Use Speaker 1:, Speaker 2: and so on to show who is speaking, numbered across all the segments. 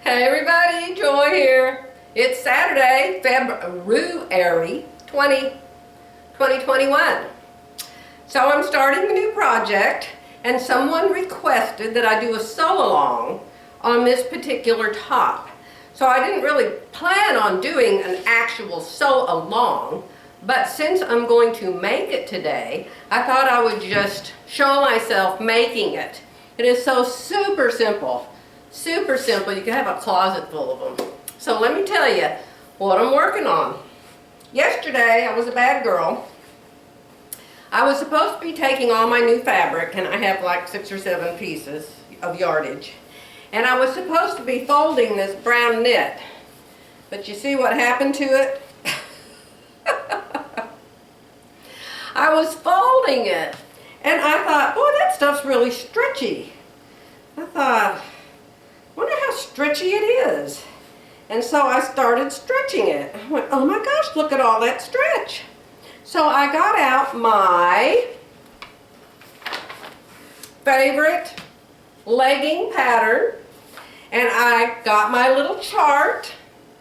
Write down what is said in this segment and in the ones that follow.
Speaker 1: Hey everybody, Joy here. It's Saturday, February 2021. So I'm starting a new project and someone requested that I do a sew-along on this particular top. So I didn't really plan on doing an actual sew-along, but since I'm going to make it today, I thought I would just show myself making it. It is so super simple. Super simple. You can have a closet full of them. So let me tell you what I'm working on. Yesterday, I was a bad girl. I was supposed to be taking all my new fabric, and I have like 6 or 7 pieces of yardage. And I was supposed to be folding this brown knit. But you see what happened to it? I was folding it, and I thought, boy, that stuff's really stretchy. I thought, wonder how stretchy it is. And so I started stretching it. I went, oh my gosh, look at all that stretch. So I got out my favorite legging pattern, and I got my little chart.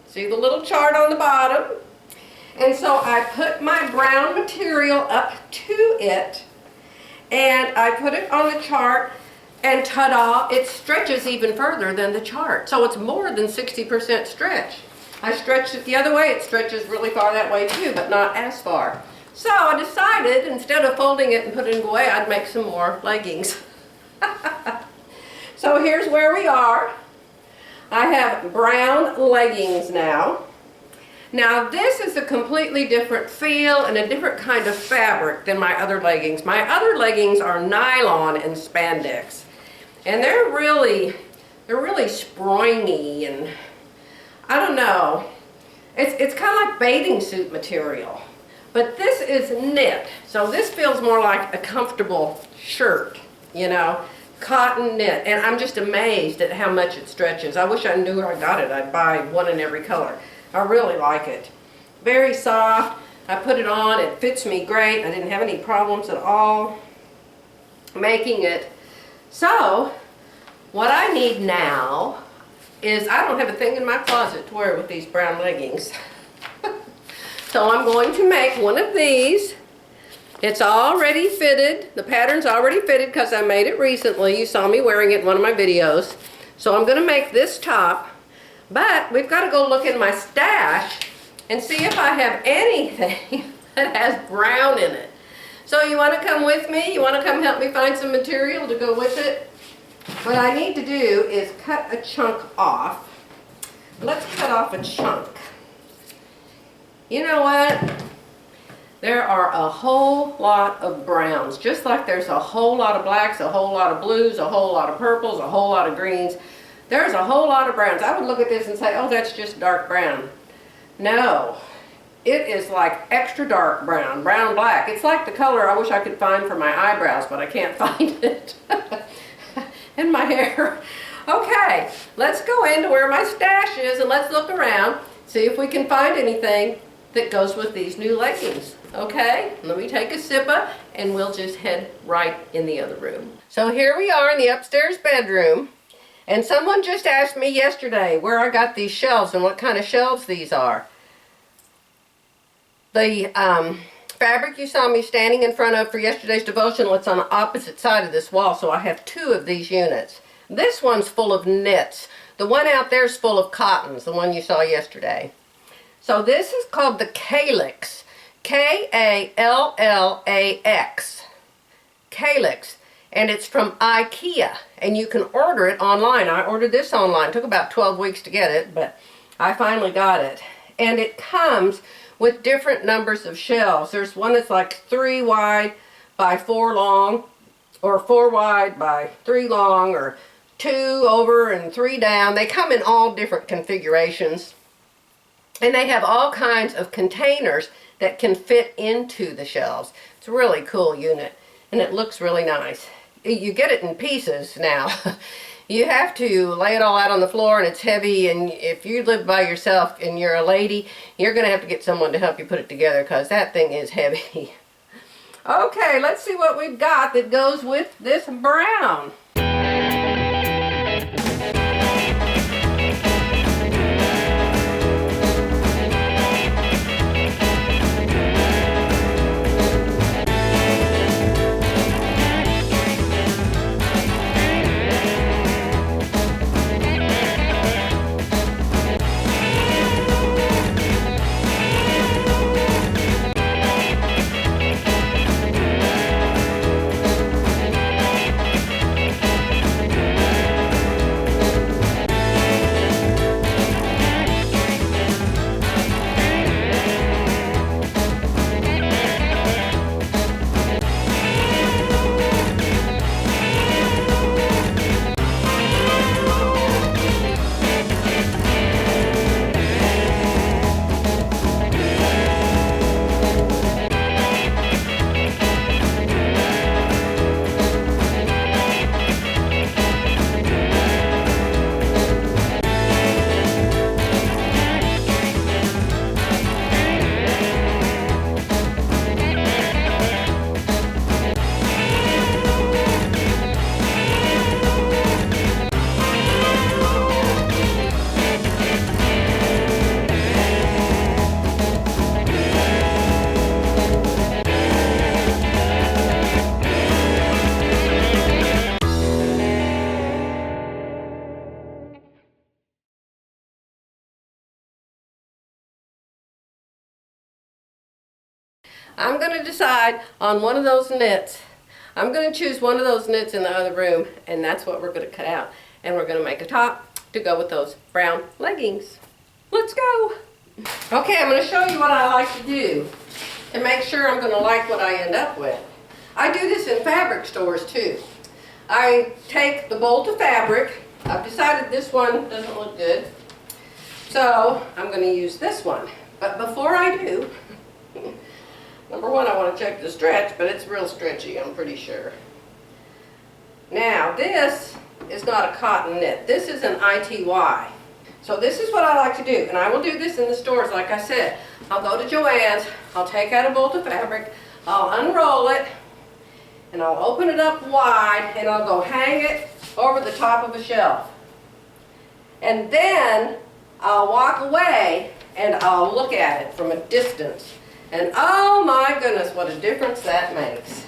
Speaker 1: See the little chart on the bottom? And so I put my brown material up to it, and I put it on the chart, and ta-da, it stretches even further than the chart. So it's more than 60% stretch. I stretched it the other way. It stretches really far that way too, but not as far. So I decided, instead of folding it and putting it away, I'd make some more leggings. So here's where we are. I have brown leggings now. Now this is a completely different feel and a different kind of fabric than my other leggings. My other leggings are nylon and spandex. And they're really springy, and I don't know. It's kind of like bathing suit material. But this is knit. So this feels more like a comfortable shirt, you know, cotton knit. And I'm just amazed at how much it stretches. I wish I knew where I got it. I'd buy one in every color. I really like it. Very soft. I put it on. It fits me great. I didn't have any problems at all making it. So, what I need now is, I don't have a thing in my closet to wear with these brown leggings. So I'm going to make one of these. It's already fitted. The pattern's already fitted because I made it recently. You saw me wearing it in one of my videos. So I'm going to make this top. But we've got to go look in my stash and see if I have anything that has brown in it. So you want to come with me? You want to come help me find some material to go with it? What I need to do is cut a chunk off. Let's cut off a chunk. You know what? There are a whole lot of browns, just like there's a whole lot of blacks, a whole lot of blues, a whole lot of purples, a whole lot of greens. There's a whole lot of browns. I would look at this and say, oh, that's just dark brown. No, it is like extra dark brown, brown black. It's like the color I wish I could find for my eyebrows, but I can't find it. And my hair. Okay, let's go into where my stash is and let's look around, see if we can find anything that goes with these new leggings. Okay, let me take a sippa and we'll just head right in the other room. So here we are in the upstairs bedroom. And someone just asked me yesterday where I got these shelves and what kind of shelves these are. The fabric you saw me standing in front of for yesterday's devotional, it's on the opposite side of this wall, so I have 2 of these units. This one's full of knits. The one out there is full of cottons, the one you saw yesterday. So this is called the Calyx. K-A-L-L-A-X. Calyx. And it's from IKEA, and you can order it online. I ordered this online. It took about 12 weeks to get it, but I finally got it. And it comes with different numbers of shelves. There's one that's like 3 wide by 4 long, or 4 wide by 3 long, or 2 over and 3 down. They come in all different configurations. And they have all kinds of containers that can fit into the shelves. It's a really cool unit, and it looks really nice. You get it in pieces now. You have to lay it all out on the floor, and it's heavy, and if you live by yourself and you're a lady, you're going to have to get someone to help you put it together because that thing is heavy. Okay, let's see what we've got that goes with this brown. I'm going to decide on one of those knits. I'm going to choose one of those knits in the other room, and that's what we're going to cut out. And we're going to make a top to go with those brown leggings. Let's go. Okay, I'm going to show you what I like to do to make sure I'm going to like what I end up with. I do this in fabric stores too. I take the bolt of fabric. I've decided this one doesn't look good, so I'm going to use this one. But before I do, number one, I want to check the stretch, but it's real stretchy, I'm pretty sure. Now, this is not a cotton knit. This is an ITY. So this is what I like to do, and I will do this in the stores, like I said. I'll go to Joann's, I'll take out a bolt of fabric, I'll unroll it, and I'll open it up wide, and I'll go hang it over the top of a shelf. And then I'll walk away, and I'll look at it from a distance. And oh my goodness, what a difference that makes.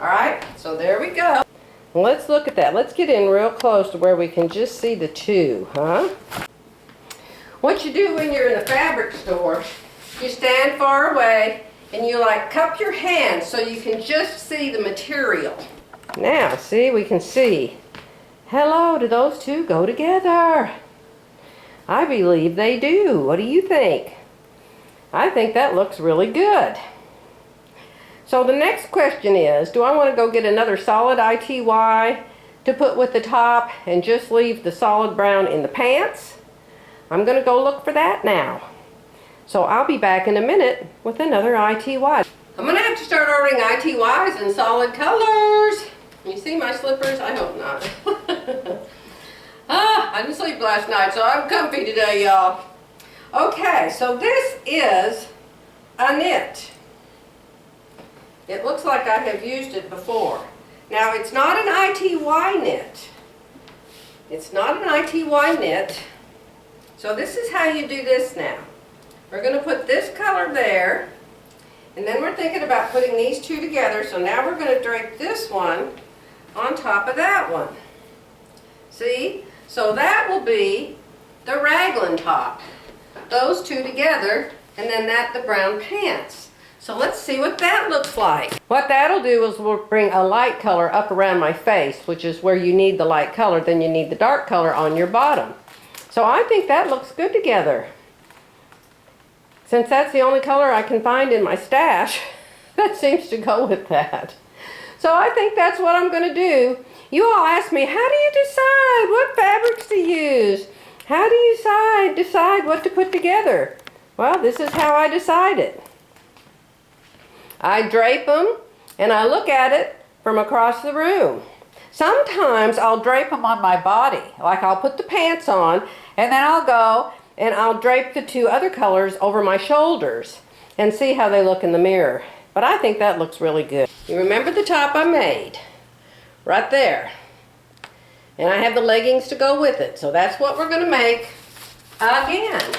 Speaker 1: All right, so there we go. Let's look at that. Let's get in real close to where we can just see the two, huh? What you do when you're in a fabric store, you stand far away and you like cup your hands so you can just see the material. Now, see, we can see. Hello, do those two go together? I believe they do. What do you think? I think that looks really good. So the next question is, do I want to go get another solid ITY to put with the top and just leave the solid brown in the pants? I'm going to go look for that now. So I'll be back in a minute with another ITY. I'm going to have to start ordering ITYs in solid colors. You see my slippers? I hope not. I didn't sleep last night, so I'm comfy today, y'all. Okay, so this is a knit. It looks like I have used it before. Now, it's not an ITY knit. It's not an ITY knit. So this is how you do this now. We're going to put this color there, and then we're thinking about putting these two together. So now we're going to drape this one on top of that one. See? So that will be the raglan top. Those two together, and then that the brown pants. So let's see what that looks like. What that'll do is we'll bring a light color up around my face, which is where you need the light color, then you need the dark color on your bottom. So I think that looks good together. Since that's the only color I can find in my stash, that seems to go with that. So I think that's what I'm going to do. You all ask me, how do you decide what fabrics to use? How do you decide what to put together? Well, this is how I decide it. I drape them and I look at it from across the room. Sometimes I'll drape them on my body, like I'll put the pants on and then I'll go and I'll drape the two other colors over my shoulders and see how they look in the mirror. But I think that looks really good. You remember the top I made? Right there. And I have the leggings to go with it, so that's what we're going to make again.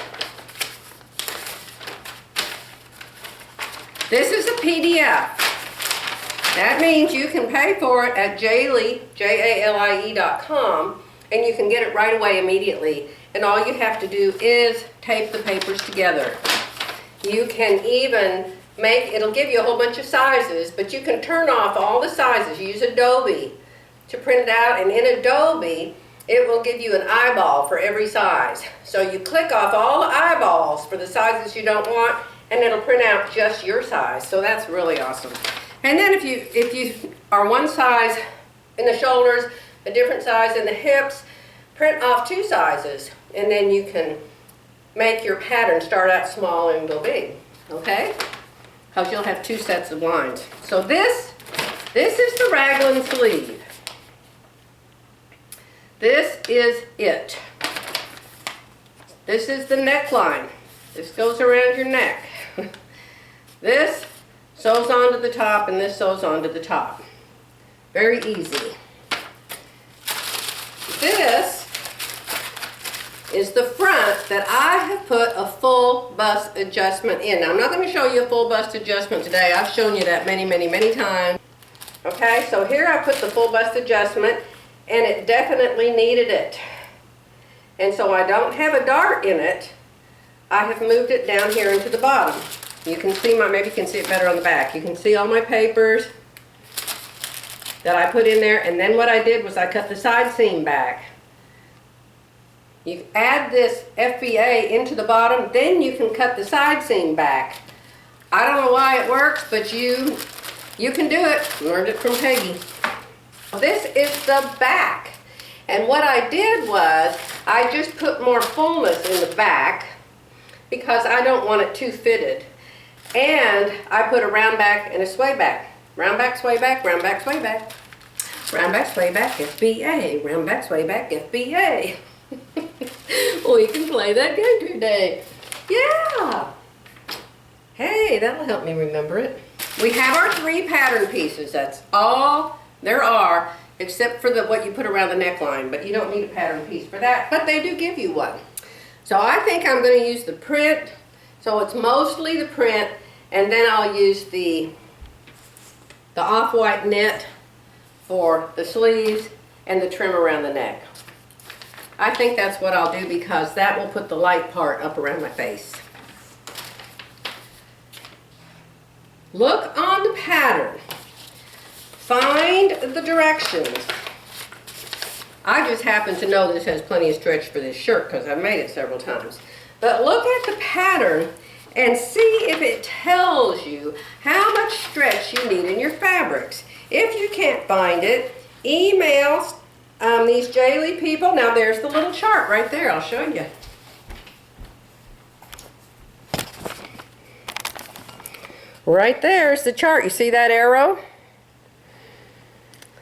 Speaker 1: This is a PDF. That means you can pay for it at Jalie, JALIE.com, and you can get it right away immediately. And all you have to do is tape the papers together. You can even it'll give you a whole bunch of sizes, but you can turn off all the sizes. Use Adobe to print it out, and in Adobe, it will give you an eyeball for every size. So you click off all the eyeballs for the sizes you don't want, and it'll print out just your size. So that's really awesome. And then if you are one size in the shoulders, a different size in the hips, print off two sizes, and then you can make your pattern start out small and go big, okay? Because you'll have two sets of lines. So this is the raglan sleeve. This is it. This is the neckline. This goes around your neck. This sews onto the top and this sews onto the top. Very easy. This is the front that I have put a full bust adjustment in. Now I'm not going to show you a full bust adjustment today. I've shown you that many, many, many times. Okay, so here I put the full bust adjustment, and it definitely needed it. And so I don't have a dart in it. I have moved it down here into the bottom. You can see maybe you can see it better on the back. You can see all my papers that I put in there, and then what I did was I cut the side seam back. You add this FBA into the bottom, then you can cut the side seam back. I don't know why it works, but you can do it. Learned it from Peggy. This is the back. And what I did was I just put more fullness in the back because I don't want it too fitted. And I put a round back and a sway back. Round back, sway back, round back, sway back. Round back, sway back, FBA. Round back, sway back, FBA. We can play that game today. Yeah. Hey, that'll help me remember it. We have our 3 pattern pieces. That's all there are, except for what you put around the neckline. But you don't need a pattern piece for that. But they do give you one. So I think I'm going to use the print. So it's mostly the print, and then I'll use the off-white knit for the sleeves and the trim around the neck. I think that's what I'll do because that will put the light part up around my face. Look on the pattern. Find the directions. I just happen to know this has plenty of stretch for this shirt because I've made it several times. But look at the pattern and see if it tells you how much stretch you need in your fabrics. If you can't find it, email these Jalie people. Now there's the little chart right there. I'll show you. Right there's the chart. You see that arrow?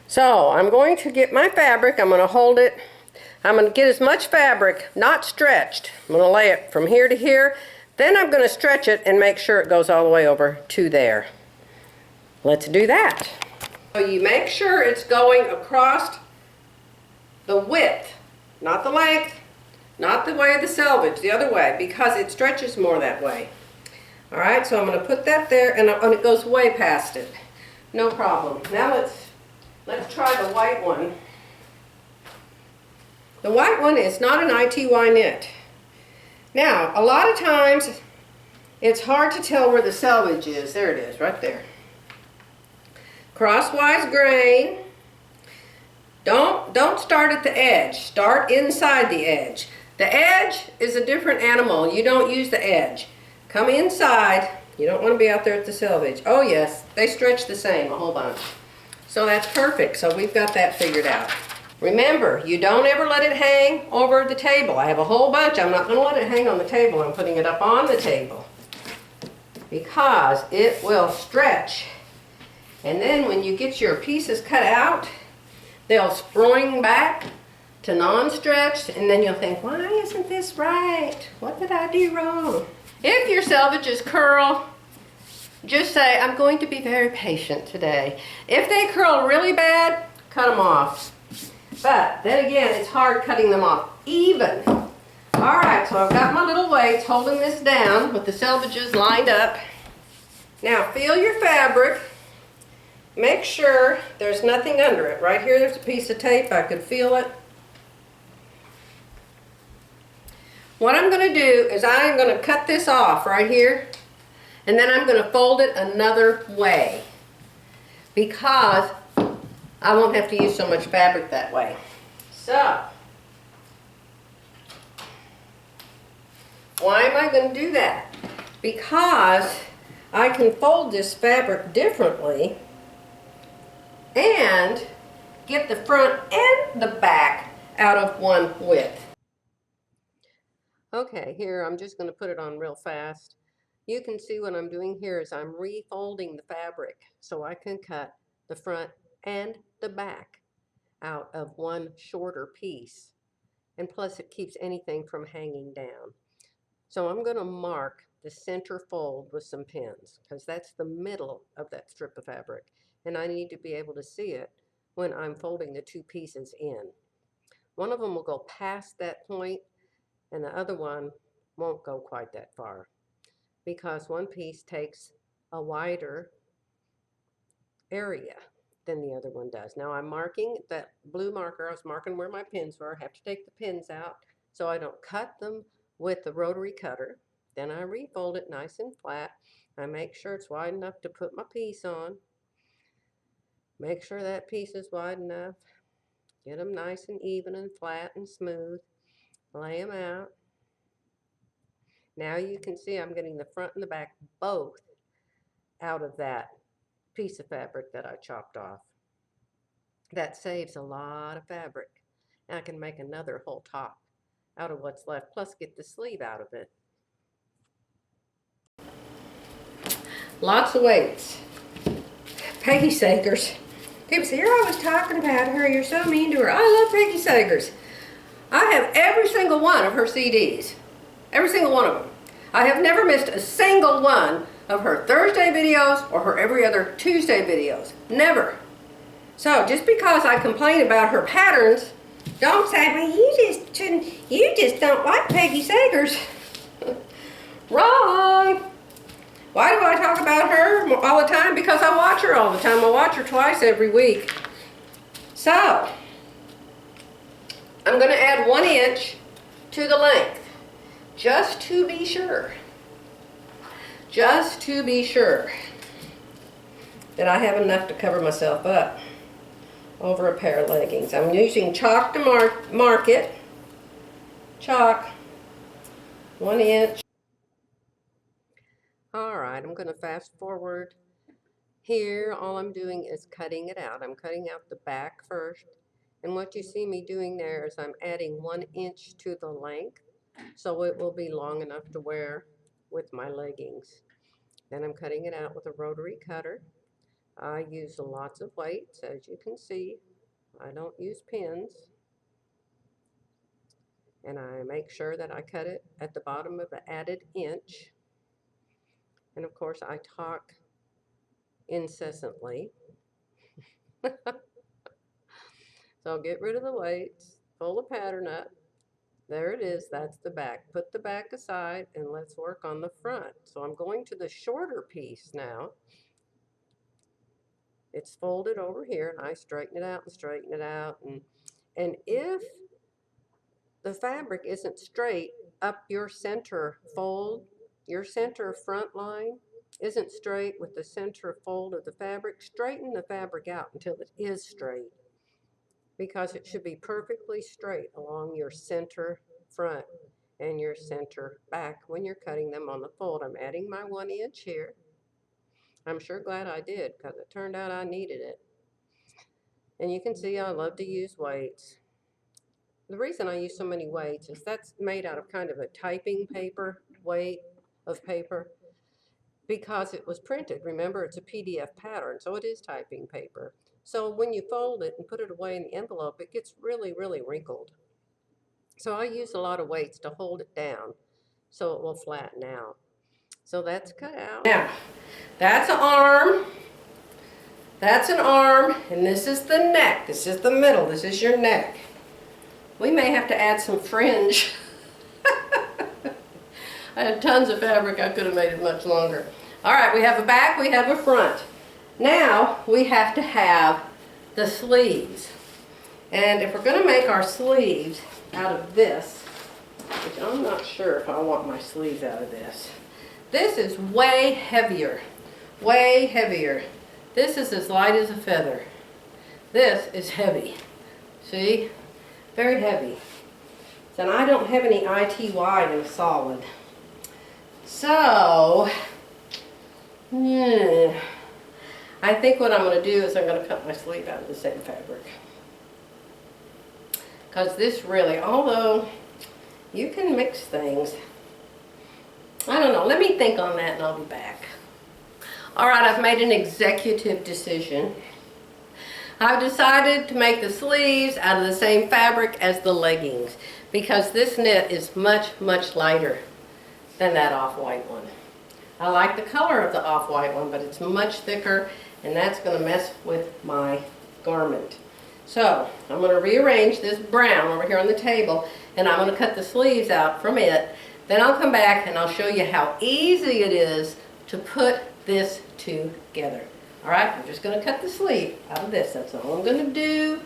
Speaker 1: So I'm going to get my fabric. I'm going to hold it. I'm going to get as much fabric, not stretched. I'm going to lay it from here to here. Then I'm going to stretch it and make sure it goes all the way over to there. Let's do that. So you make sure it's going across the width, not the length, not the way of the selvage, the other way, because it stretches more that way. All right, so I'm going to put that there, and it goes way past it. No problem. Now let's try the white one. The white one is not an ITY knit. Now, a lot of times, it's hard to tell where the selvage is. There it is, right there. Crosswise grain. Don't start at the edge. Start inside the edge. The edge is a different animal. You don't use the edge. Come inside. You don't want to be out there at the selvage. Oh yes, they stretch the same, a whole bunch. So that's perfect. So we've got that figured out. Remember, you don't ever let it hang over the table. I have a whole bunch. I'm not going to let it hang on the table. I'm putting it up on the table because it will stretch. And then when you get your pieces cut out, they'll spring back to non-stretched, and then you'll think, why isn't this right? What did I do wrong? If your selvages curl, just say, I'm going to be very patient today. If they curl really bad, cut them off. But then again, it's hard cutting them off even. All right, so I've got my little weights holding this down with the selvages lined up. Now feel your fabric. Make sure there's nothing under it. Right here, there's a piece of tape. I could feel it. What I'm going to do is I'm going to cut this off right here, and then I'm going to fold it another way because I won't have to use so much fabric that way. So, why am I going to do that? Because I can fold this fabric differently and get the front and the back out of one width. Okay, here I'm just going to put it on real fast. You can see what I'm doing here is I'm refolding the fabric so I can cut the front and the back out of one shorter piece. And plus it keeps anything from hanging down. So I'm going to mark the center fold with some pins because that's the middle of that strip of fabric. And I need to be able to see it when I'm folding the two pieces in. One of them will go past that point and the other one won't go quite that far because one piece takes a wider area than the other one does. Now I'm marking that blue marker. I was marking where my pins were. I have to take the pins out so I don't cut them with the rotary cutter. Then I refold it nice and flat. I make sure it's wide enough to put my piece on. Make sure that piece is wide enough. Get them nice and even and flat and smooth. Lay them out. Now you can see I'm getting the front and the back both out of that piece of fabric that I chopped off. That saves a lot of fabric. And I can make another whole top out of what's left, plus get the sleeve out of it. Lots of weights. Peggy Sagers. People say, you're always talking about her, you're so mean to her. I love Peggy Sagers. I have every single one of her CDs. Every single one of them. I have never missed a single one of her Thursday videos or her every other Tuesday videos. Never. So just because I complain about her patterns, don't say, well, you just don't like Peggy Sagers. Wrong. Why do I talk about her all the time? Because I watch her all the time. I watch her twice every week. So, I'm going to add 1 inch to the length, just to be sure. Just to be sure that I have enough to cover myself up over a pair of leggings. I'm using chalk to mark it. Chalk, 1 inch. All right, I'm going to fast forward here. All I'm doing is cutting it out. I'm cutting out the back first. And what you see me doing there is I'm adding 1 inch to the length, so it will be long enough to wear with my leggings. Then I'm cutting it out with a rotary cutter. I use lots of weights, as you can see. I don't use pins. And I make sure that I cut it at the bottom of the added inch. And of course, I talk incessantly. So I'll get rid of the weights, pull the pattern up. There it is, that's the back. Put the back aside and let's work on the front. So I'm going to the shorter piece now. It's folded over here and I straighten it out and straighten it out. And if the fabric isn't straight up your center fold, your center front line isn't straight with the center fold of the fabric, straighten the fabric out until it is straight, because it should be perfectly straight along your center front and your center back when you're cutting them on the fold. I'm adding my 1 inch here. I'm sure glad I did, because it turned out I needed it. And you can see I love to use weights. The reason I use so many weights is that's made out of kind of a typing paper, weight of paper, because it was printed. Remember, it's a PDF pattern, so it is typing paper. So when you fold it and put it away in the envelope, it gets really, really wrinkled. So I use a lot of weights to hold it down so it will flatten out. So that's cut out. Now, that's an arm. That's an arm, and this is the neck. This is the middle. This is your neck. We may have to add some fringe. I had tons of fabric. I could have made it much longer. All right, we have a back, we have a front. Now we have to have the sleeves. And if we're going to make our sleeves out of this, which I'm not sure if I want my sleeves out of this. This is way heavier. Way heavier. This is as light as a feather. This is heavy. See? Very heavy. And I don't have any ITY in a solid. So, I think what I'm going to do is I'm going to cut my sleeve out of the same fabric. Because this really, although you can mix things, I don't know. Let me think on that and I'll be back. All right, I've made an executive decision. I've decided to make the sleeves out of the same fabric as the leggings, because this knit is much, much lighter than that off-white one. I like the color of the off-white one, but it's much thicker, and that's going to mess with my garment. So I'm going to rearrange this brown over here on the table, and I'm going to cut the sleeves out from it. Then I'll come back and I'll show you how easy it is to put this together. All right, I'm just going to cut the sleeve out of this. That's all I'm going to do.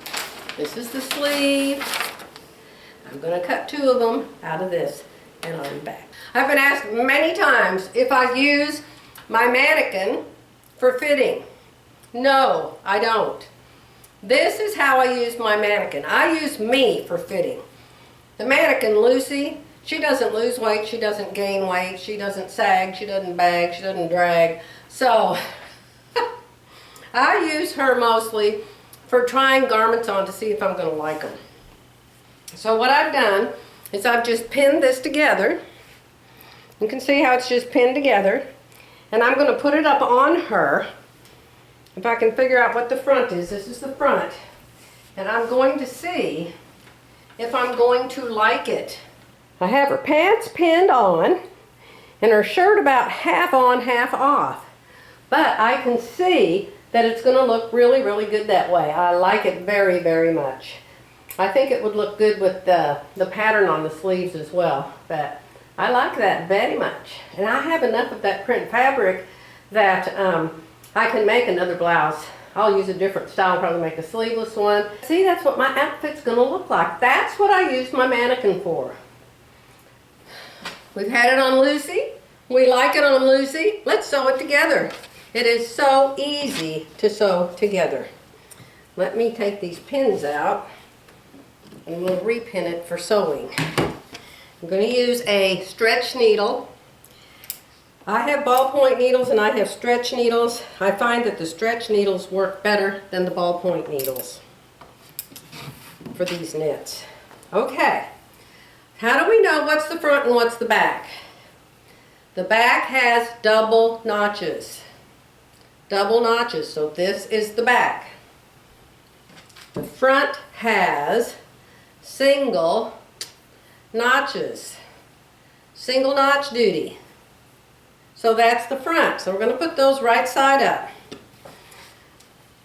Speaker 1: This is the sleeve. I'm going to cut 2 of them out of this. and I'll be back. I've been asked many times if I use my mannequin for fitting. No, I don't. This is how I use my mannequin. I use me for fitting. The mannequin, Lucy, she doesn't lose weight, she doesn't gain weight, she doesn't sag, she doesn't bag, she doesn't drag. So, I use her mostly for trying garments on to see if I'm going to like them. So what I've done is I've just pinned this together. You can see how it's just pinned together. And I'm going to put it up on her. If I can figure out what the front is, this is the front. And I'm going to see if I'm going to like it. I have her pants pinned on and her shirt about half on, half off. But I can see that it's going to look really, really good that way. I like it very, very much. I think it would look good with the pattern on the sleeves as well. But I like that very much. And I have enough of that print fabric that I can make another blouse. I'll use a different style, probably make a sleeveless one. See, that's what my outfit's going to look like. That's what I use my mannequin for. We've had it on Lucy. We like it on Lucy. Let's sew it together. It is so easy to sew together. Let me take these pins out and we'll repin it for sewing. I'm going to use a stretch needle. I have ballpoint needles and I have stretch needles. I find that the stretch needles work better than the ballpoint needles for these knits. Okay, how do we know what's the front and what's the back? The back has double notches. Double notches, so this is the back. The front has single notches. Single notch duty. So that's the front. So we're going to put those right side up.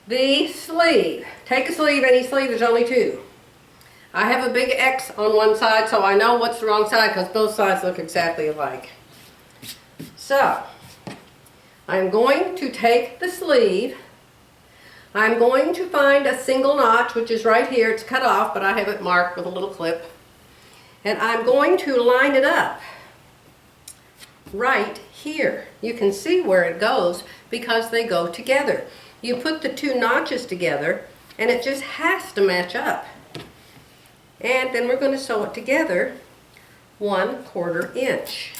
Speaker 1: The sleeve. Take a sleeve, any sleeve, there's only two. I have a big X on one side, so I know what's the wrong side because both sides look exactly alike. So, I'm going to take the sleeve. I'm going to find a single notch, which is right here. It's cut off, but I have it marked with a little clip. And I'm going to line it up right here. You can see where it goes because they go together. You put the two notches together and it just has to match up. And then we're going to sew it together 1/4 inch.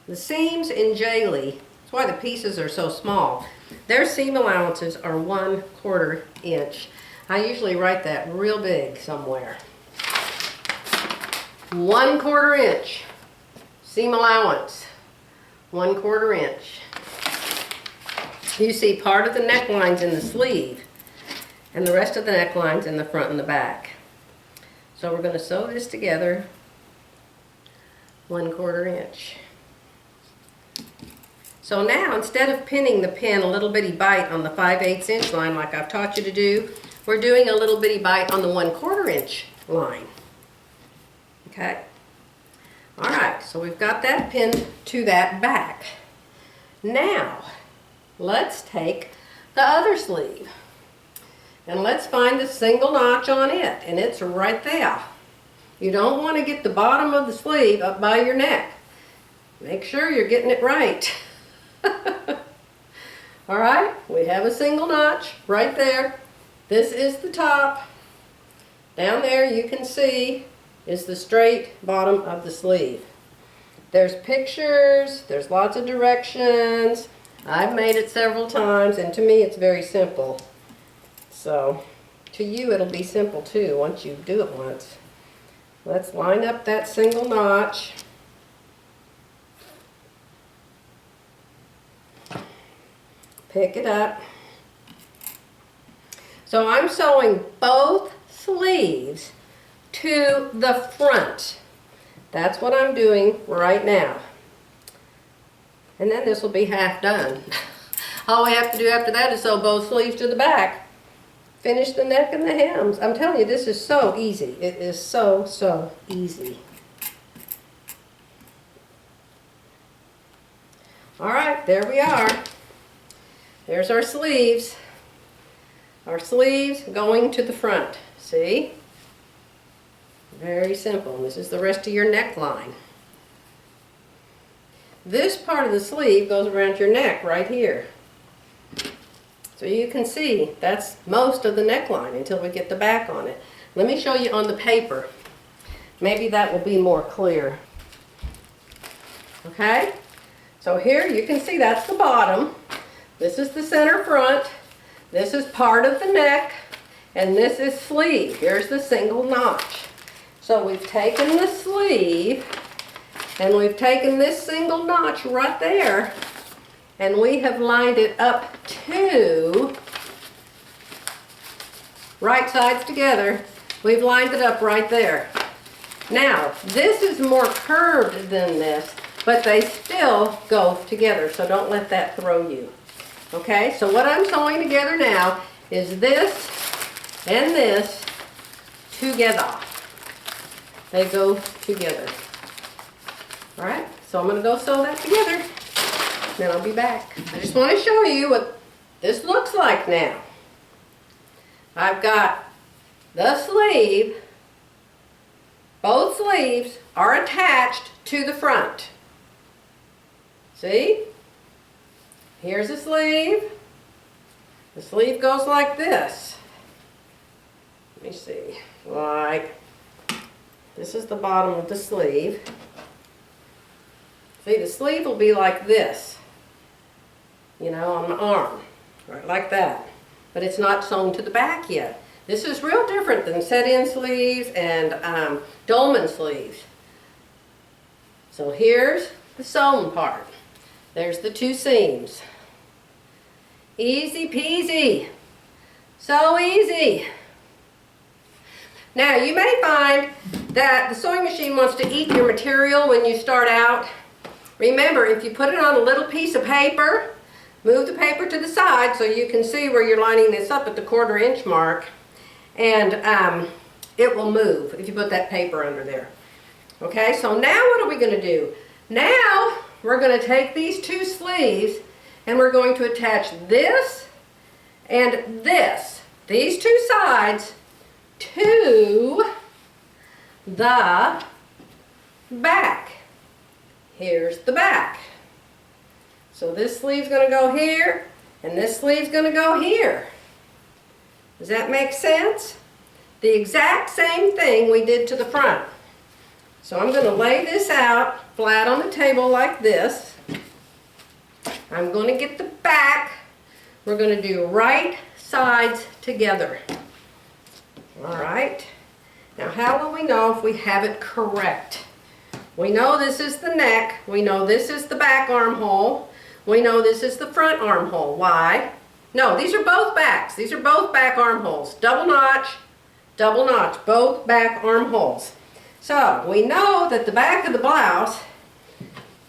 Speaker 1: The seams in Jalie, that's why the pieces are so small, their seam allowances are 1/4 inch. I usually write that real big somewhere. 1/4 inch seam allowance, 1/4 inch. You see part of the neckline's in the sleeve and the rest of the neckline's in the front and the back. So we're going to sew this together 1/4 inch. So now, instead of pinning the pin a little bitty bite on the 5/8 inch line like I've taught you to do, we're doing a little bitty bite on the 1/4 inch line. Okay? Alright, so we've got that pinned to that back. Now, let's take the other sleeve. And let's find the single notch on it, and it's right there. You don't want to get the bottom of the sleeve up by your neck. Make sure you're getting it right. Alright, we have a single notch right there. This is the top. Down there you can see is the straight bottom of the sleeve. There's pictures, there's lots of directions. I've made it several times and to me it's very simple. So to you it'll be simple too once you do it once. Let's line up that single notch. Pick it up. So I'm sewing both sleeves to the front. That's what I'm doing right now. And then this will be half done. All we have to do after that is sew both sleeves to the back. Finish the neck and the hems. I'm telling you, this is so easy. It is so, so easy. Alright, there we are. There's our sleeves. Our sleeves going to the front. See? Very simple. This is the rest of your neckline. this part of the sleeve goes around your neck right here. So you can see that's most of the neckline until we get the back on it. Let me show you on the paper. Maybe that will be more clear. Okay? So here you can see that's the bottom. This is the center front. This is part of the neck. And this is sleeve. Here's the single notch. So we've taken the sleeve and we've taken this single notch right there and we have lined it up to right sides together. We've lined it up right there. Now, this is more curved than this, but they still go together, so don't let that throw you. Okay, so what I'm sewing together now is this and this together. They go together. All right, so I'm going to go sew that together. Then I'll be back. I just want to show you what this looks like now. I've got the sleeve. Both sleeves are attached to the front. See? Here's the sleeve. The sleeve goes like this. Let me see. Like, this is the bottom of the sleeve. See, the sleeve will be like this. You know, on my arm. Right like that. But it's not sewn to the back yet. This is real different than set-in sleeves and dolman sleeves. So here's the sewn part. There's the two seams. Easy peasy. So easy. Now you may find that the sewing machine wants to eat your material when you start out. Remember, if you put it on a little piece of paper, move the paper to the side so you can see where you're lining this up at the 1/4 inch mark. And it will move if you put that paper under there. Okay, so now what are we going to do? Now we're going to take these two sleeves and we're going to attach this and this, these two sides, to the back. Here's the back. So this sleeve's going to go here and this sleeve's going to go here. Does that make sense? The exact same thing we did to the front. So I'm going to lay this out flat on the table like this. I'm going to get the back. We're going to do right sides together. All right. Now how will we know if we have it correct? We know this is the neck. We know this is the back armhole. We know this is the front armhole. Why? No, these are both backs. These are both back armholes. Double notch, both back armholes. So we know that the back of the blouse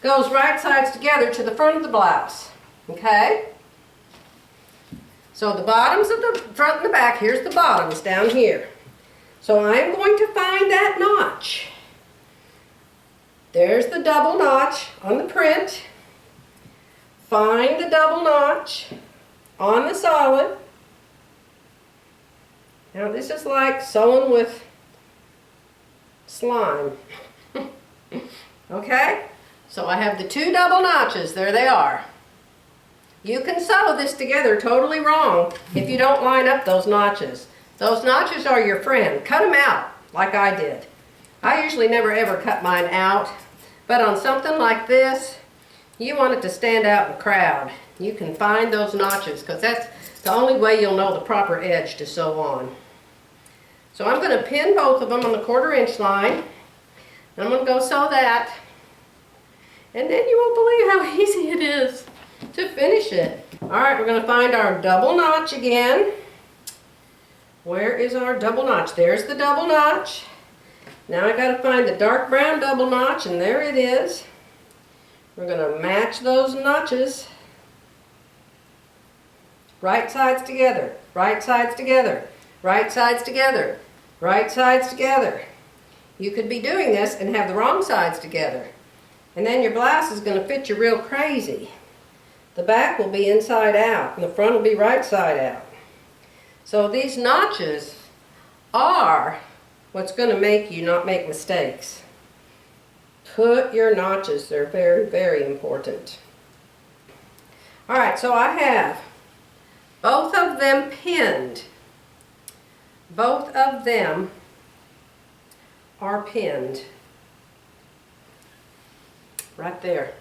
Speaker 1: goes right sides together to the front of the blouse. Okay? So the bottoms of the front and the back, here's the bottoms down here. So I'm going to find that notch. There's the double notch on the print. Find the double notch on the solid. Now this is like sewing with slime. Okay? So I have the two double notches. There they are. You can sew this together totally wrong if you don't line up those notches. Those notches are your friend. Cut them out like I did. I usually never ever cut mine out, but on something like this, you want it to stand out in the crowd. You can find those notches because that's the only way you'll know the proper edge to sew on. So I'm going to pin both of them on the 1/4 inch line. I'm going to go sew that. And then you won't believe how easy it is to finish it. Alright, we're going to find our double notch again. Where is our double notch? There's the double notch. Now I got to find the dark brown double notch, and there it is. We're going to match those notches. Right sides together, right sides together, right sides together, right sides together. You could be doing this and have the wrong sides together. And then your blouse is going to fit you real crazy. The back will be inside out and the front will be right side out. So these notches are what's going to make you not make mistakes. Put your notches. They're very, very important. All right, so I have both of them pinned. Both of them are pinned. Right there.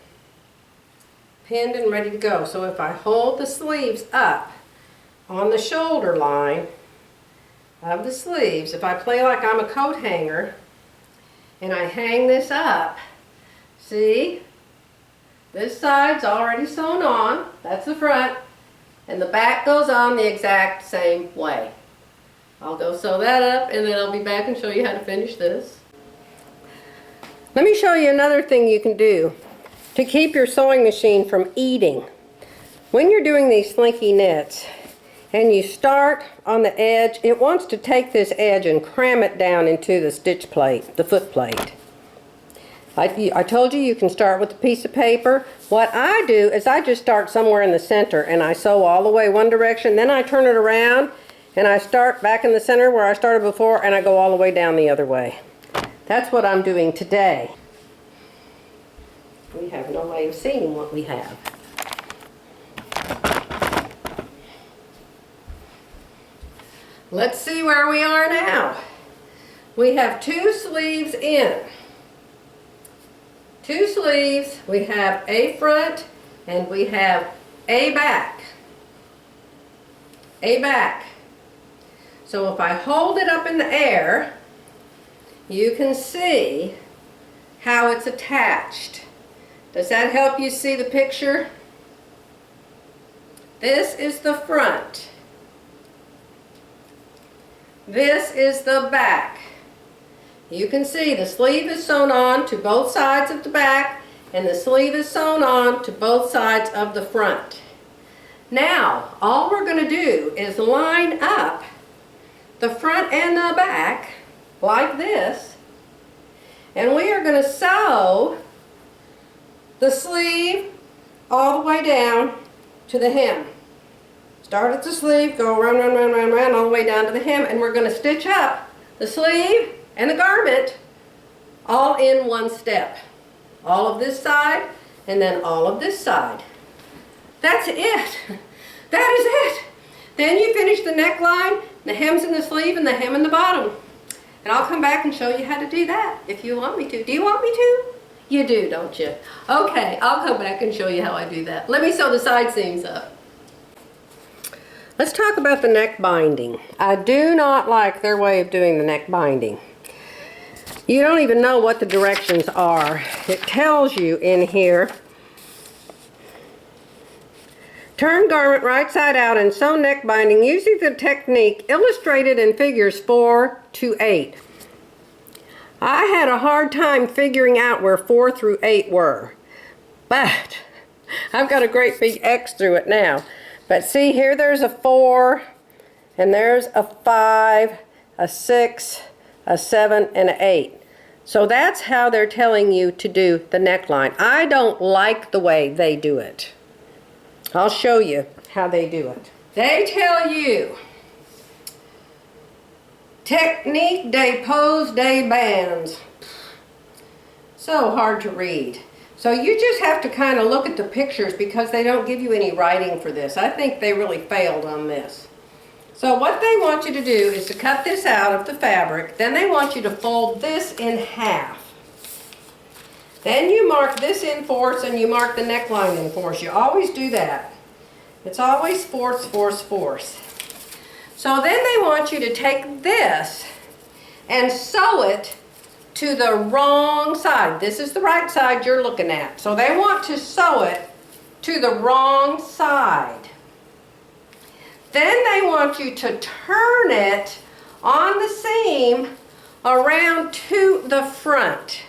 Speaker 1: Pinned and ready to go. So if I hold the sleeves up on the shoulder line of the sleeves, if I play like I'm a coat hanger and I hang this up, see, this side's already sewn on, that's the front, and the back goes on the exact same way. I'll go sew that up and then I'll be back and show you how to finish this. Let me show you another thing you can do to keep your sewing machine from eating. When you're doing these slinky knits and you start on the edge, it wants to take this edge and cram it down into the stitch plate, the foot plate. I told you can start with a piece of paper. What I do is I just start somewhere in the center and I sew all the way one direction, then I turn it around and I start back in the center where I started before and I go all the way down the other way. That's what I'm doing today. We have no way of seeing what we have. Let's see where we are now. We have 2 sleeves in. 2 sleeves, we have a front and we have a back. A back. So if I hold it up in the air, you can see how it's attached. Does that help you see the picture? This is the front. This is the back. You can see the sleeve is sewn on to both sides of the back and the sleeve is sewn on to both sides of the front. Now, all we're going to do is line up the front and the back like this, and we are going to sew the sleeve all the way down to the hem. Start at the sleeve, go around, all the way down to the hem, and we're going to stitch up the sleeve and the garment all in one step. All of this side and then all of this side. That's it. That is it. Then you finish the neckline, the hems in the sleeve, and the hem in the bottom. And I'll come back and show you how to do that if you want me to. Do you want me to? You do, don't you? Okay, I'll come back and show you how I do that. Let me sew the side seams up. Let's talk about the neck binding. I do not like their way of doing the neck binding. You don't even know what the directions are. It tells you in here, turn garment right side out and sew neck binding using the technique illustrated in figures 4 to 8. I had a hard time figuring out where 4 through 8 were, but I've got a great big X through it now. But see here, there's a 4, and there's a 5, a 6, a 7, and an 8. So that's how they're telling you to do the neckline. I don't like the way they do it. I'll show you how they do it. They tell you, technique de pose de bands. So hard to read. So you just have to kind of look at the pictures because they don't give you any writing for this. I think they really failed on this. So what they want you to do is to cut this out of the fabric. Then they want you to fold this in half. Then you mark this in fourths and you mark the neckline in fourths. You always do that. It's always fourths, fourths, fourths. So then they want you to take this and sew it to the wrong side. This is the right side you're looking at. So they want to sew it to the wrong side. Then they want you to turn it on the seam around to the front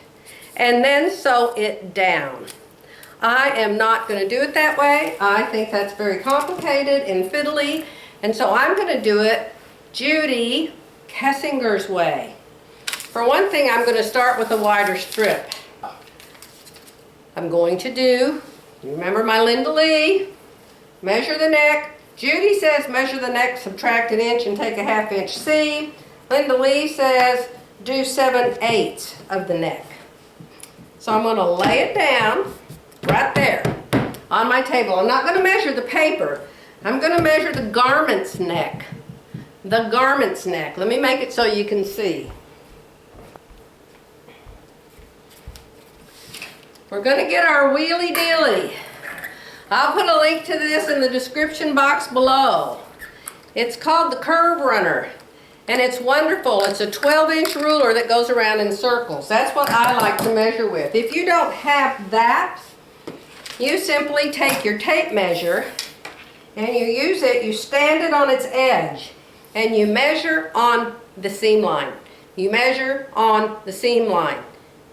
Speaker 1: and then sew it down. I am not going to do it that way. I think that's very complicated and fiddly, and so I'm going to do it Judy Kessinger's way. For one thing, I'm going to start with a wider strip. I'm going to do, remember my Linda Lee, measure the neck. Judy says measure the neck, subtract an inch, and take a half-inch seam. Linda Lee says do 7/8 of the neck. So I'm going to lay it down right there on my table. I'm not going to measure the paper. I'm going to measure the garment's neck. The garment's neck. Let me make it so you can see. We're going to get our wheelie dealie. I'll put a link to this in the description box below. It's called the Curve Runner, and it's wonderful. It's a 12-inch ruler that goes around in circles. That's what I like to measure with. If you don't have that, you simply take your tape measure and you use it, you stand it on its edge, and you measure on the seam line. You measure on the seam line.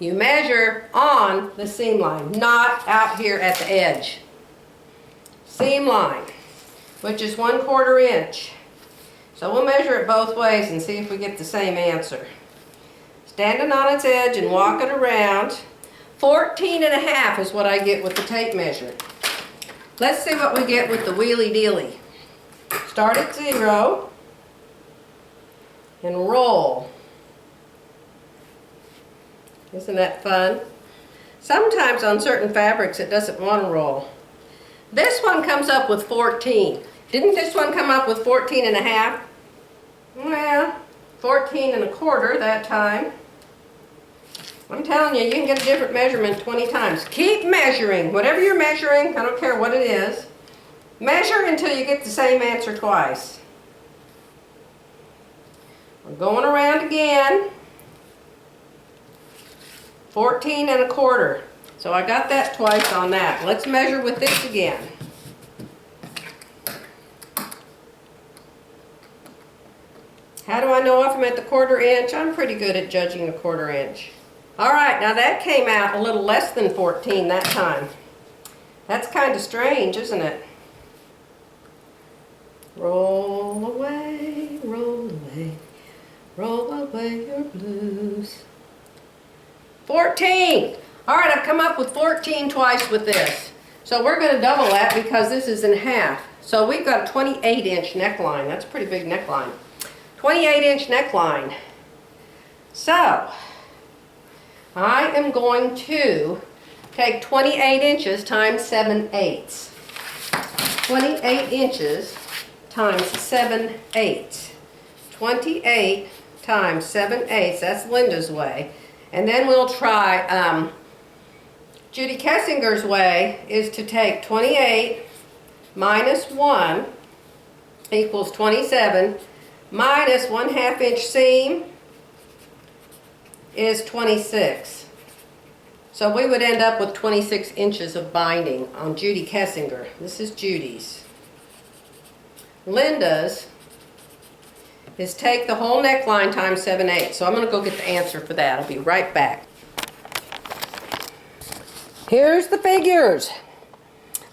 Speaker 1: You measure on the seam line, not out here at the edge. Seam line, which is 1/4 inch. So we'll measure it both ways and see if we get the same answer. Standing on its edge and walk it around. 14.5 is what I get with the tape measure. Let's see what we get with the wheelie dealie. Start at 0 and roll. Isn't that fun? Sometimes on certain fabrics it doesn't want to roll. This one comes up with 14. Didn't this one come up with 14.5? Well, 14.25 that time. I'm telling you, you can get a different measurement 20 times. Keep measuring. Whatever you're measuring, I don't care what it is, measure until you get the same answer twice. We're going around again. 14.25. So I got that twice on that. Let's measure with this again. How do I know if I'm at the 1/4 inch? I'm pretty good at judging a 1/4 inch. All right, now that came out a little less than 14 that time. That's kind of strange, isn't it? Roll away, roll away, roll away your blues. 14. All right, I've come up with 14 twice with this. So we're going to double that because this is in half. So we've got a 28-inch neckline. That's a pretty big neckline. 28-inch neckline. So I am going to take 28 inches times 7/8. 28 inches times 7/8. 28 times 7/8. That's Linda's way. And then we'll try, Judy Kessinger's way is to take 28 minus 1 equals 27, minus 1/2 inch seam is 26. So we would end up with 26 inches of binding on Judy Kessinger. This is Judy's. Linda's is take the whole neckline times 7/8. So I'm going to go get the answer for that. I'll be right back. Here's the figures.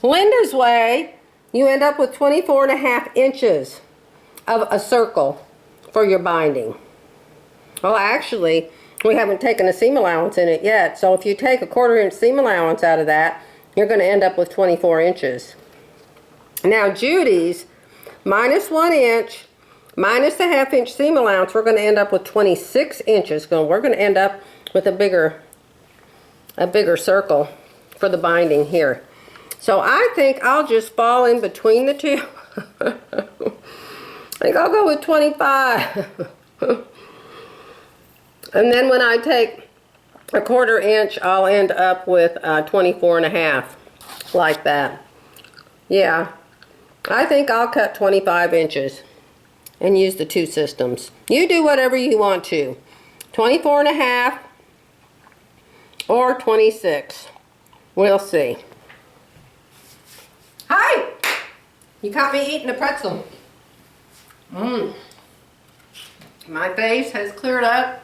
Speaker 1: Linda's way, you end up with 24.5 inches of a circle for your binding. Well, actually, we haven't taken a seam allowance in it yet. So if you take a 1/4 inch seam allowance out of that, you're going to end up with 24 inches. Now Judy's, minus 1 inch, minus the 1/2 inch seam allowance, we're going to end up with 26 inches. We're going to end up with a bigger circle for the binding here. So I think I'll just fall in between the two. I think I'll go with 25. And then when I take a 1/4 inch, I'll end up with 24.5, like that. Yeah, I think I'll cut 25 inches. And use the two systems. You do whatever you want to. 24.5 or 26. We'll see. Hi! You caught me eating a pretzel. My face has cleared up.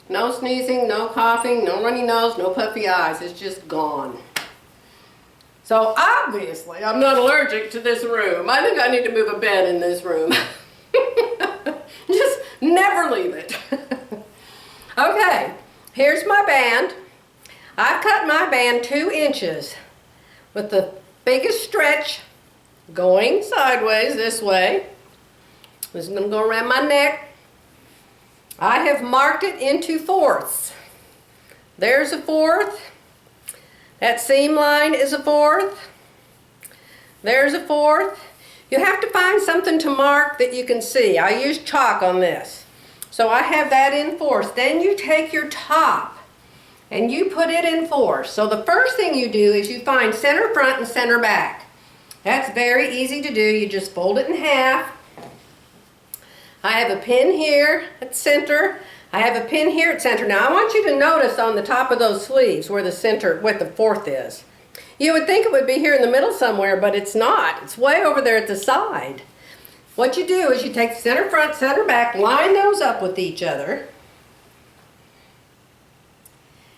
Speaker 1: No sneezing, no coughing, no runny nose, no puffy eyes. It's just gone. So obviously I'm not allergic to this room. I think I need to move a bed in this room. Just never leave it. Okay, here's my band. I've cut my band 2 inches with the biggest stretch going sideways this way. This is going to go around my neck. I have marked it into fourths. There's a 1/4, That seam line is a 1/4. There's a 1/4. You have to find something to mark that you can see. I use chalk on this. So I have that in 4ths. Then you take your top and you put it in 4ths. So the first thing you do is you find center front and center back. That's very easy to do. You just fold it in half. I have a pin here at center. I have a pin here at center. Now I want you to notice on the top of those sleeves where the center, what the 4th is. You would think it would be here in the middle somewhere, but it's not. It's way over there at the side. What you do is you take center front, center back, line those up with each other.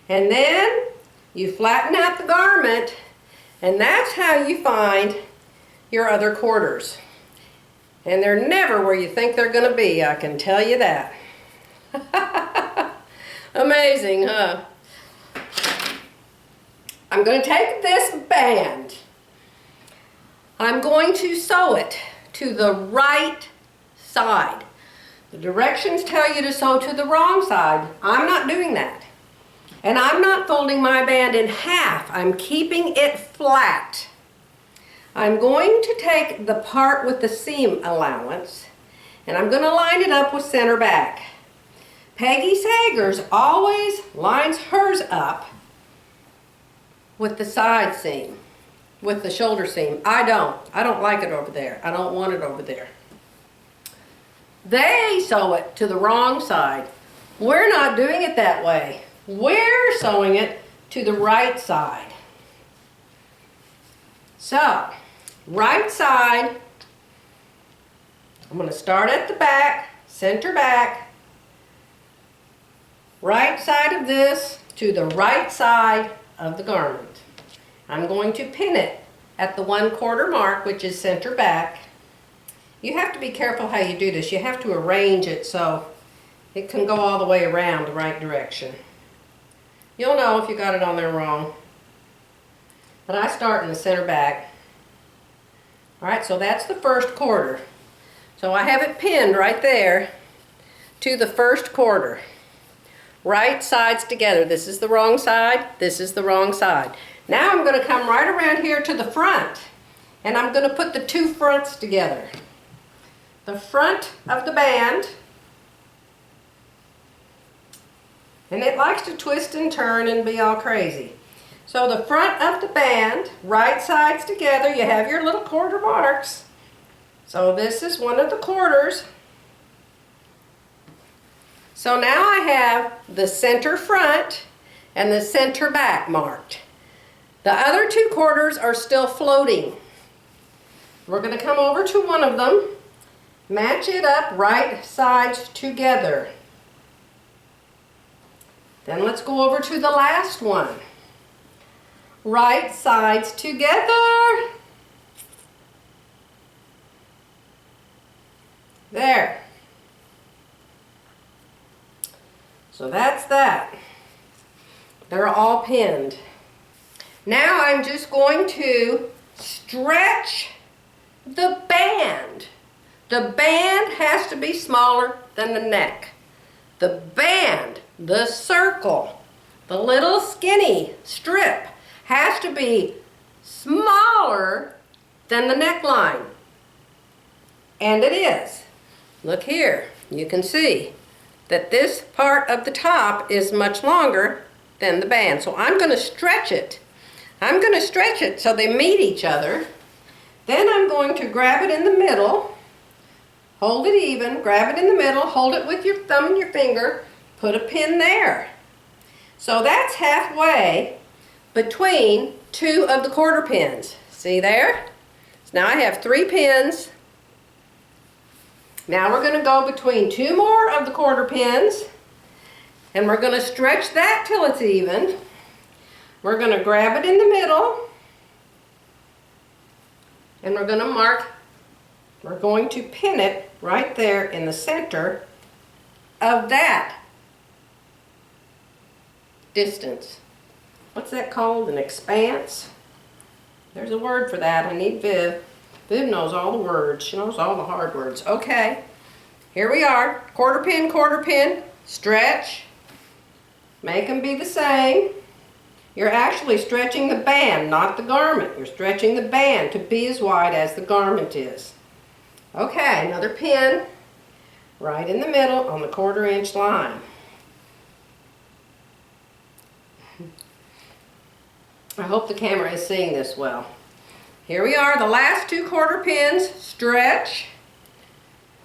Speaker 1: And then you flatten out the garment, and that's how you find your other quarters. And they're never where you think they're going to be, I can tell you that. Amazing, huh? I'm going to take this band. I'm going to sew it to the right side. The directions tell you to sew to the wrong side. I'm not doing that. And I'm not folding my band in half. I'm keeping it flat. I'm going to take the part with the seam allowance and I'm going to line it up with center back. Peggy Sagers always lines hers up with the side seam, with the shoulder seam. I don't like it over there. I don't want it over there. They sew it to the wrong side. We're not doing it that way. We're sewing it to the right side. So, right side, I'm going to start at the back, center back, right side of this to the right side of the garment. I'm going to pin it at the 1/4 mark, which is center back. You have to be careful how you do this. You have to arrange it so it can go all the way around the right direction. You'll know if you got it on there wrong. But I start in the center back. Alright, so that's the 1st quarter. So I have it pinned right there to the 1st quarter. Right sides together. This is the wrong side, this is the wrong side. Now I'm going to come right around here to the front and I'm going to put the 2 fronts together. The front of the band, and it likes to twist and turn and be all crazy. So the front of the band, right sides together, you have your little quarter marks. So this is one of the quarters. So now I have the center front and the center back marked. The other 2 quarters are still floating. We're going to come over to one of them, match it up right sides together. Then let's go over to the last one. Right sides together. There. So that's that. They're all pinned. Now I'm just going to stretch the band. The band has to be smaller than the neck. The band, the circle, the little skinny strip has to be smaller than the neckline. And it is. Look here, you can see that this part of the top is much longer than the band. So I'm going to stretch it. I'm going to stretch it so they meet each other. Then I'm going to grab it in the middle, hold it even, grab it in the middle, hold it with your thumb and your finger, put a pin there. So that's halfway between 2 of the quarter pins. See there? So now I have 3 pins. Now we're going to go between 2 more of the quarter pins and we're going to stretch that till it's even. We're going to grab it in the middle and we're going to mark, we're going to pin it right there in the center of that distance. What's that called? An expanse? There's a word for that. I need Viv. Viv knows all the words. She knows all the hard words. Okay, here we are. Quarter pin, stretch. Make them be the same. You're actually stretching the band, not the garment. You're stretching the band to be as wide as the garment is. Okay, another pin right in the middle on the 1/4 inch line. I hope the camera is seeing this well. Here we are, the last 2 1/4 pins. Stretch,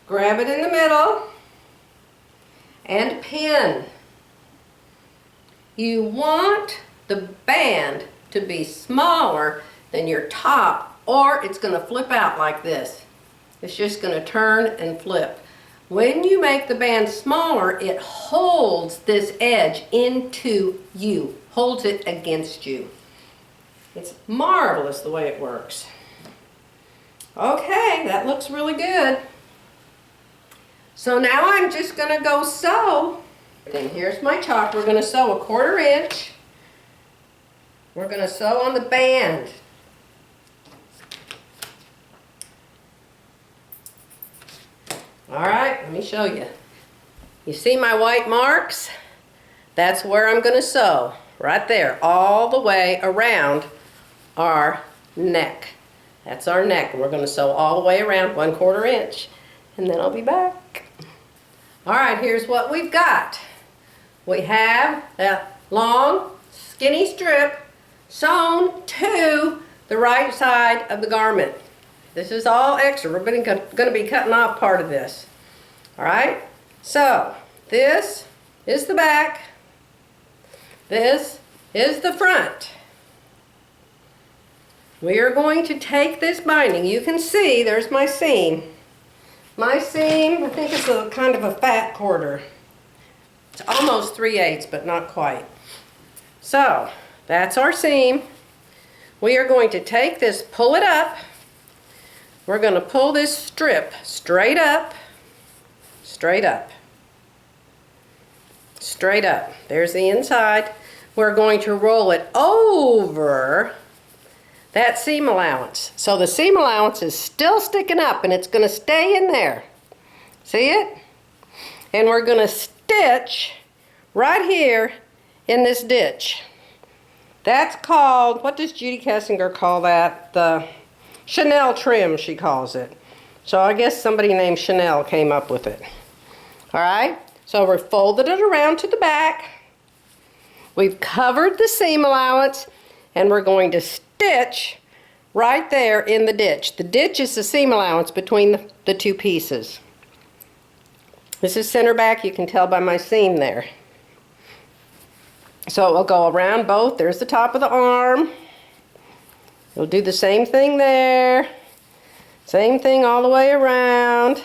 Speaker 1: grab it in the middle, and pin. You want the band to be smaller than your top, or it's going to flip out like this. It's just going to turn and flip. When you make the band smaller, it holds this edge into you, holds it against you. It's marvelous the way it works. Okay, that looks really good. So now I'm just going to go sew. Then here's my chalk. We're going to sew a 1/4 inch. We're going to sew on the band. All right, let me show you. You see my white marks? That's where I'm going to sew. Right there, all the way around our neck. That's our neck. We're going to sew all the way around 1/4 inch. And then I'll be back. All right, here's what we've got. We have that long, skinny strip sewn to the right side of the garment. This is all extra. We're going to be cutting off part of this. All right? So, this is the back. This is the front. We are going to take this binding. You can see there's my seam. My seam, I think it's a kind of a fat 1/4. It's almost 3/8, but not quite. So, that's our seam. We are going to take this, pull it up. We're going to pull this strip straight up, straight up, straight up. There's the inside. We're going to roll it over that seam allowance. So the seam allowance is still sticking up and it's going to stay in there. See it? And we're going to stitch right here in this ditch. That's called, what does Judy Kessinger call that? The Chanel trim, she calls it. So I guess somebody named Chanel came up with it. All right? So we've folded it around to the back. We've covered the seam allowance, and we're going to stitch right there in the ditch. The ditch is the seam allowance between the 2 pieces. This is center back. You can tell by my seam there. So we'll go around both. There's the top of the arm. We'll do the same thing there. Same thing all the way around.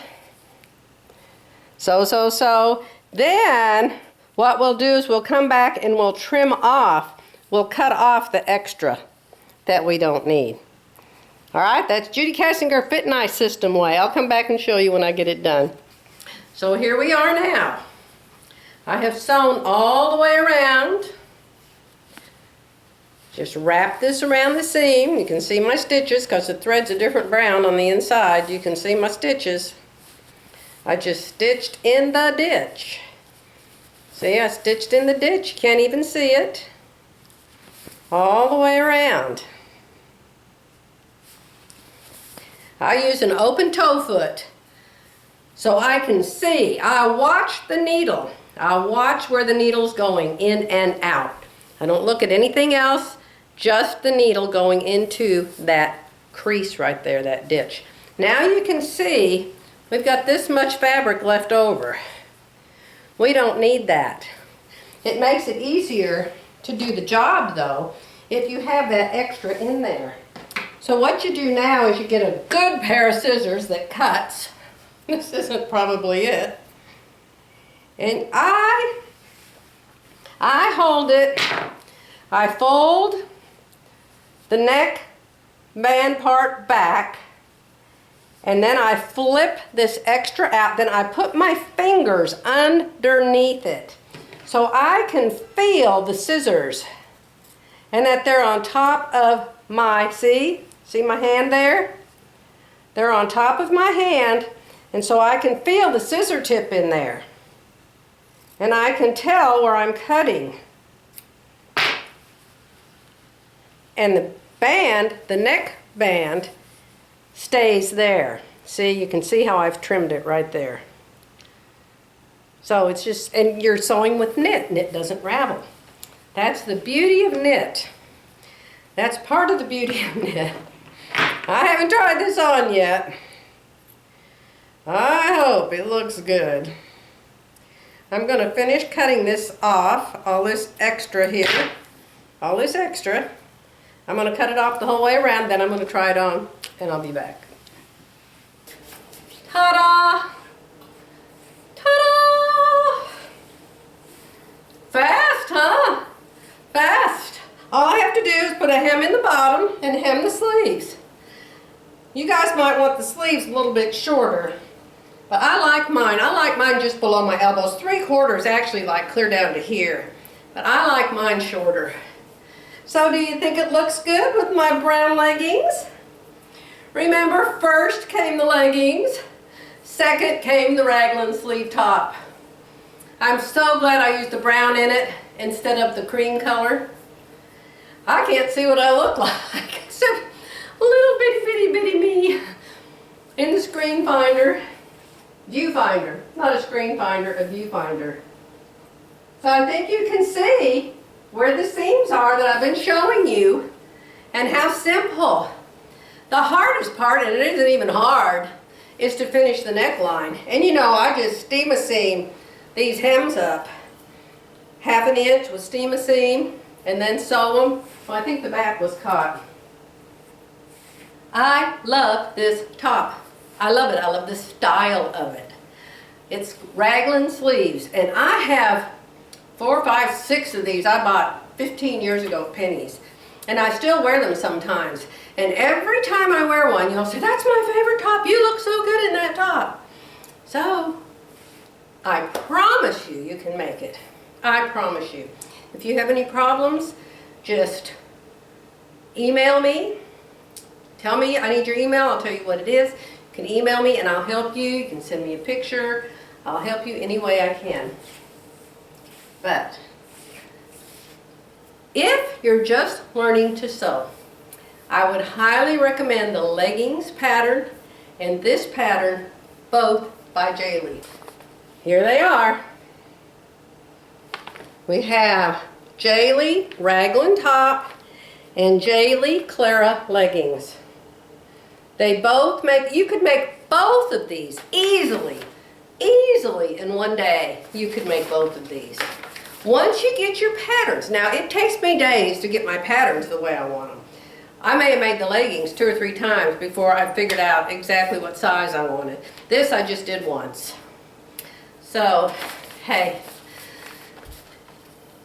Speaker 1: So. Then what we'll do is we'll come back and we'll trim off. We'll cut off the extra that we don't need. All right, that's Judy Kessinger Fit Nice System way. I'll come back and show you when I get it done. So here we are now. I have sewn all the way around. Just wrap this around the seam. You can see my stitches because the thread's a different brown on the inside. You can see my stitches. I just stitched in the ditch. See, I stitched in the ditch. You can't even see it. All the way around. I use an open toe foot so I can see. I watch the needle. I watch where the needle's going in and out. I don't look at anything else, just the needle going into that crease right there, that ditch. Now you can see we've got this much fabric left over. We don't need that. It makes it easier to do the job though if you have that extra in there. So what you do now is you get a good pair of scissors that cuts. This isn't probably it. And I hold it, I fold the neck band part back, and then I flip this extra out. Then I put my fingers underneath it so I can feel the scissors and that they're on top of my, see my hand there? They're on top of my hand, and so I can feel the scissor tip in there. And I can tell where I'm cutting. And the band, the neck band, stays there. See, you can see how I've trimmed it right there. So it's just, and you're sewing with knit. Knit doesn't ravel. That's the beauty of knit. That's part of the beauty of knit. I haven't tried this on yet. I hope it looks good. I'm going to finish cutting this off, all this extra here, all this extra. I'm going to cut it off the whole way around, then I'm going to try it on, and I'll be back. Ta-da! Ta-da! Fast, huh? Fast. All I have to do is put a hem in the bottom and hem the sleeves. You guys might want the sleeves a little bit shorter, but I like mine just below my elbows. 3/4 actually, like clear down to here, but I like mine shorter. So do you think it looks good with my brown leggings? Remember, first came the leggings, second came the raglan sleeve top. I'm so glad I used the brown in it instead of the cream color. I can't see what I look like except a little bitty me in the screen finder. Viewfinder, not a screen finder, a viewfinder. So I think you can see where the seams are that I've been showing you and how simple. The hardest part, and it isn't even hard, is to finish the neckline. And you know, I just steam a seam these hems up. 1/2 inch with steam a seam and then sew them. Well, I think the back was caught. I love this top. I love it. I love the style of it. It's raglan sleeves, and I have 4, 5, 6 of these I bought 15 years ago at Penny's, and I still wear them sometimes. And every time I wear one, you'll say, "That's my favorite top. You look so good in that top." So I promise you, you can make it. I promise you. If you have any problems, just email me. Tell me, I need your email, I'll tell you what it is. You can email me and I'll help you. You can send me a picture. I'll help you any way I can. But if you're just learning to sew, I would highly recommend the leggings pattern and this pattern, both by Jalie. Here they are. We have Jalie Raglan top and Jalie Clara leggings. They both make, you could make both of these easily in one day. You could make both of these. Once you get your patterns, now it takes me days to get my patterns the way I want them. I may have made the leggings 2 or 3 times before I figured out exactly what size I wanted. This I just did once. So, hey,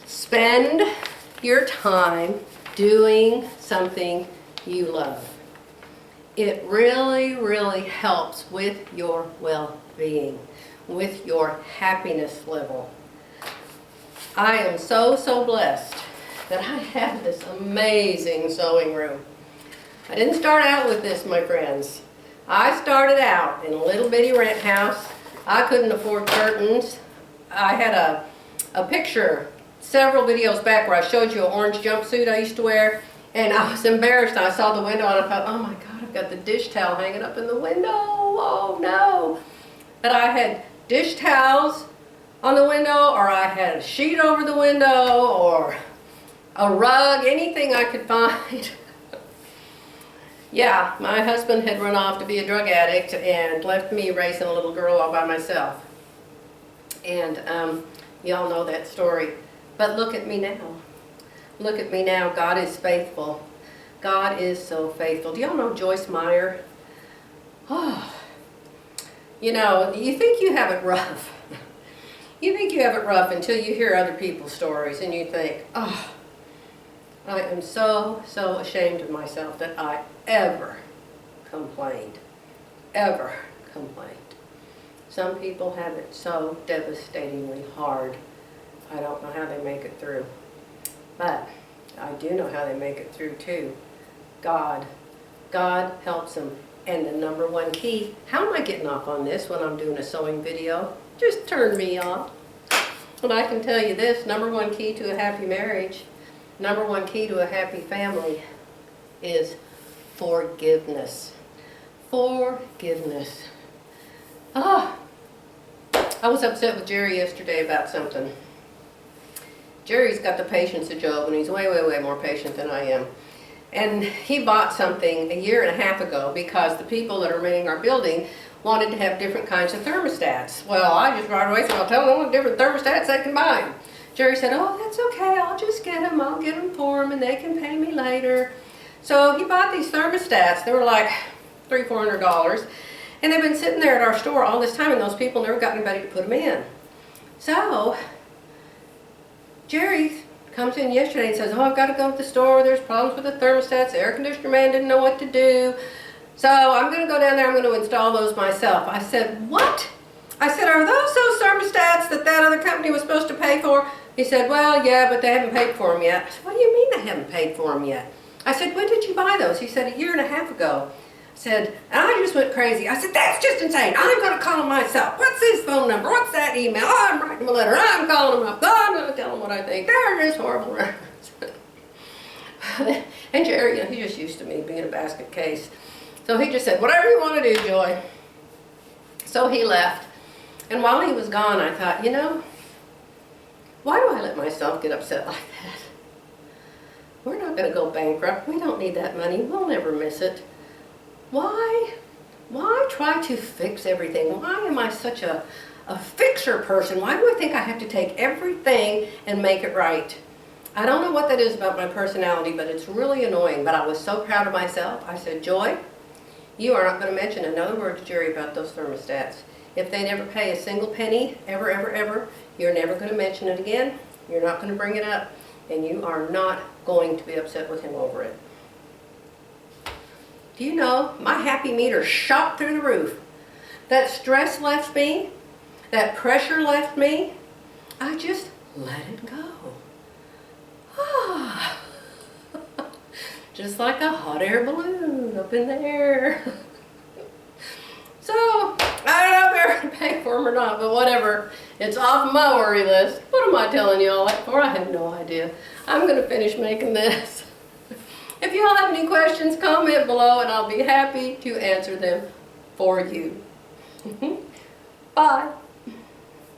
Speaker 1: spend your time doing something you love. It really, really helps with your well-being, with your happiness level. I am so blessed that I have this amazing sewing room. I didn't start out with this, my friends. I started out in a little bitty rent house. I couldn't afford curtains. I had a picture several videos back where I showed you an orange jumpsuit I used to wear, and I was embarrassed. I saw the window and I thought, oh my God, I've got the dish towel hanging up in the window. Oh no. But I had dish towels on the window, or I had a sheet over the window, or a rug, anything I could find. Yeah, my husband had run off to be a drug addict and left me raising a little girl all by myself. And y'all know that story. But look at me now. Look at me now. God is faithful. God is so faithful. Do y'all know Joyce Meyer? Oh, you know, you think you have it rough. You think you have it rough until you hear other people's stories and you think, oh, I am so ashamed of myself that I ever complained. Ever complained. Some people have it so devastatingly hard. I don't know how they make it through. But I do know how they make it through too. God helps them. And the number one key, how am I getting off on this when I'm doing a sewing video? Just turn me off. But I can tell you this, number one key to a happy marriage, number one key to a happy family, is forgiveness. Forgiveness. Ah, I was upset with Jerry yesterday about something. Jerry's got the patience of Job, and he's way, way, way more patient than I am. And he bought something a year and a half ago because the people that are renting our building wanted to have different kinds of thermostats. Well, I just right away said, I'll tell them what different thermostats they can buy. Jerry said, oh, that's okay, I'll just get them. I'll get them for them, and they can pay me later. So he bought these thermostats. They were like $300-400. And they've been sitting there at our store all this time, and those people never got anybody to put them in. So Jerry comes in yesterday and says, oh, I've got to go to the store. There's problems with the thermostats. The air conditioner man didn't know what to do. So I'm going to go down there. I'm going to install those myself. I said, what? I said, are those thermostats that other company was supposed to pay for? He said, well, yeah, but they haven't paid for them yet. I said, what do you mean they haven't paid for them yet? I said, when did you buy those? He said, a year and a half ago. I said, and I just went crazy. I said, that's just insane. I'm going to call him myself. What's his phone number? What's that email? Oh, I'm writing him a letter. I'm calling him up. Oh, I'm going to tell him what I think. They're just horrible records. And Jerry, you know, he's just used to me being a basket case. So he just said, whatever you want to do, Joy. So he left. And while he was gone, I thought, you know, why do I let myself get upset like that? We're not going to go bankrupt. We don't need that money. We'll never miss it. Why try to fix everything? Why am I such a fixer person? Why do I think I have to take everything and make it right? I don't know what that is about my personality, but it's really annoying. But I was so proud of myself. I said, Joy, you are not going to mention another word to Jerry about those thermostats. If they never pay a single penny, ever, ever, ever, you're never going to mention it again. You're not going to bring it up. And you are not going to be upset with him over it. Do you know, my happy meter shot through the roof. That stress left me. That pressure left me. I just let it go. Ah. Just like a hot air balloon up in the air. So, I don't know if they're going to pay for them or not, but whatever. It's off my worry list. What am I telling you all that for? I have no idea. I'm going to finish making this. If you all have any questions, comment below and I'll be happy to answer them for you. Bye.